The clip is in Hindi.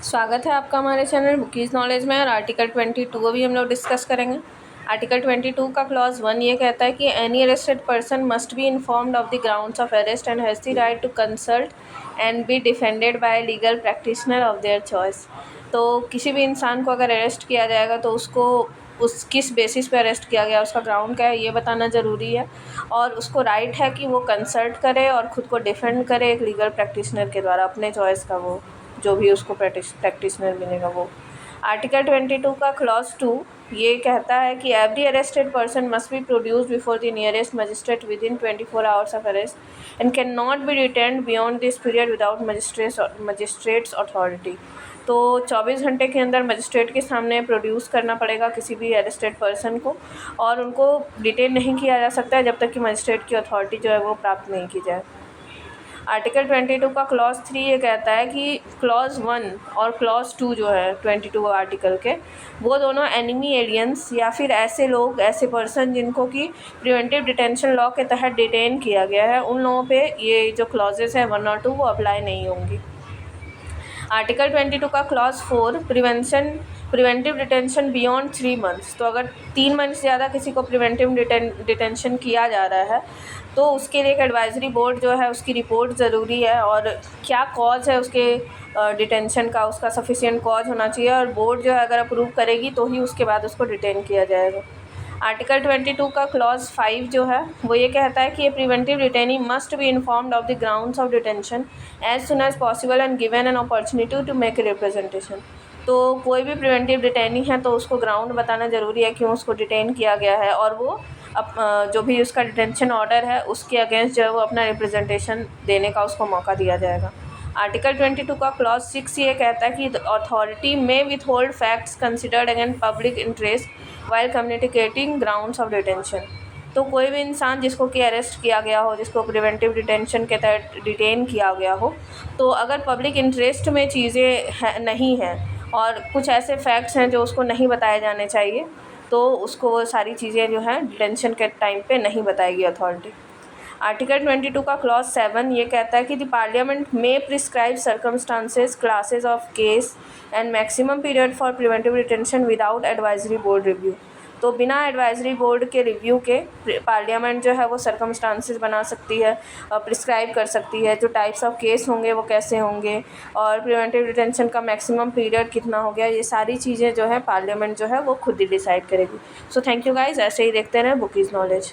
स्वागत है आपका हमारे चैनल बुकीज़ नॉलेज में। और आर्टिकल 22 अभी हम लोग डिस्कस करेंगे। आर्टिकल 22 का क्लॉज 1 ये कहता है कि any arrested person must be informed of the grounds of arrest and has the right to consult and be defended by legal practitioner of their choice. तो किसी भी इंसान को अगर अरेस्ट किया जाएगा तो उसको उस किस बेसिस पे अरेस्ट किया गया, उसका ग्राउंड क्या है, ये बताना ज़रूरी है। और उसको राइट है कि वो कंसल्ट करे और ख़ुद को डिफेंड करे एक लीगल प्रैक्टिशनर के द्वारा, अपने चॉइस का वो जो भी उसको प्रैक्टिशनर मिलेगा वो। आर्टिकल 22 का क्लॉज 2 ये कहता है कि every arrested person must B produce before the nearest magistrate with in 24 hours of arrest and can not be retained beyond this period without magistrates authority. तो 24 घंटे के अंदर मजिस्ट्रेट के सामने प्रोड्यूस करना पड़ेगा किसी भी अरेस्टेड पर्सन को, और उनको डिटेन नहीं किया जा सकता है जब तक कि मजिस्ट्रेट की अथॉरिटी जो है वो प्राप्त नहीं की जाए। आर्टिकल 22 का क्लॉज 3 ये कहता है कि क्लॉज 1 और क्लॉज 2 जो है 22 आर्टिकल के, वो दोनों एनिमी एलियंस या फिर ऐसे लोग, ऐसे पर्सन जिनको कि प्रिवेंटिव डिटेंशन लॉ के तहत डिटेन किया गया है, उन लोगों पे ये जो क्लॉजेस हैं 1 और 2 वो अप्लाई नहीं होंगी। आर्टिकल 22 का clause 4 preventive detention beyond 3 months. तो अगर 3 मंथ से ज़्यादा किसी को प्रिवेंटिव डिटेंशन किया जा रहा है तो उसके लिए एक एडवाइजरी बोर्ड जो है उसकी रिपोर्ट ज़रूरी है, और क्या कॉज है उसके डिटेंशन का, उसका सफिशिएंट कॉज होना चाहिए, और बोर्ड जो है अगर अप्रूव करेगी तो ही उसके बाद उसको डिटेन किया जाएगा। आर्टिकल 22 का क्लॉज 5 जो है वो ये कहता है कि ये preventive detainee must be informed of the grounds of detention as soon as possible and given an opportunity to make a representation. तो कोई भी प्रिवेंटिव डिटेनी है तो उसको ग्राउंड बताना ज़रूरी है क्यों उसको डिटेन किया गया है, और वो जो भी उसका डिटेंशन ऑर्डर है उसके अगेंस्ट जो है वो अपना रिप्रेजेंटेशन देने का उसको मौका दिया जाएगा। आर्टिकल 22 का क्लॉज 6 ये कहता है कि द अथॉरिटी में withhold facts considered against public interest while communicating grounds of detention. तो कोई भी इंसान जिसको कि अरेस्ट किया गया हो, जिसको प्रिवेंटिव डिटेंशन के तहत डिटेन किया गया हो, तो अगर पब्लिक इंटरेस्ट में चीज़ें नहीं हैं और कुछ ऐसे फैक्ट्स हैं जो उसको नहीं बताए जाने चाहिए, तो उसको वो सारी चीज़ें जो हैं डिटेंशन के टाइम पे नहीं बताएगी अथॉरिटी। आर्टिकल 22 का क्लॉज 7 ये कहता है कि द पार्लियामेंट में prescribe circumstances, classes of case and maximum period for preventive detention without advisory board review. तो बिना एडवाइजरी बोर्ड के रिव्यू के पार्लियामेंट जो है वो सर्कमस्टांसेस बना सकती है, प्रिस्क्राइब कर सकती है, जो टाइप्स ऑफ केस होंगे वो कैसे होंगे, और प्रिवेंटिव डिटेंशन का मैक्सिमम पीरियड कितना हो गया, ये सारी चीज़ें जो है पार्लियामेंट जो है वो खुद ही डिसाइड करेगी। सो थैंक यू गाइज, ऐसे ही देखते रहें बुकीज़ नॉलेज।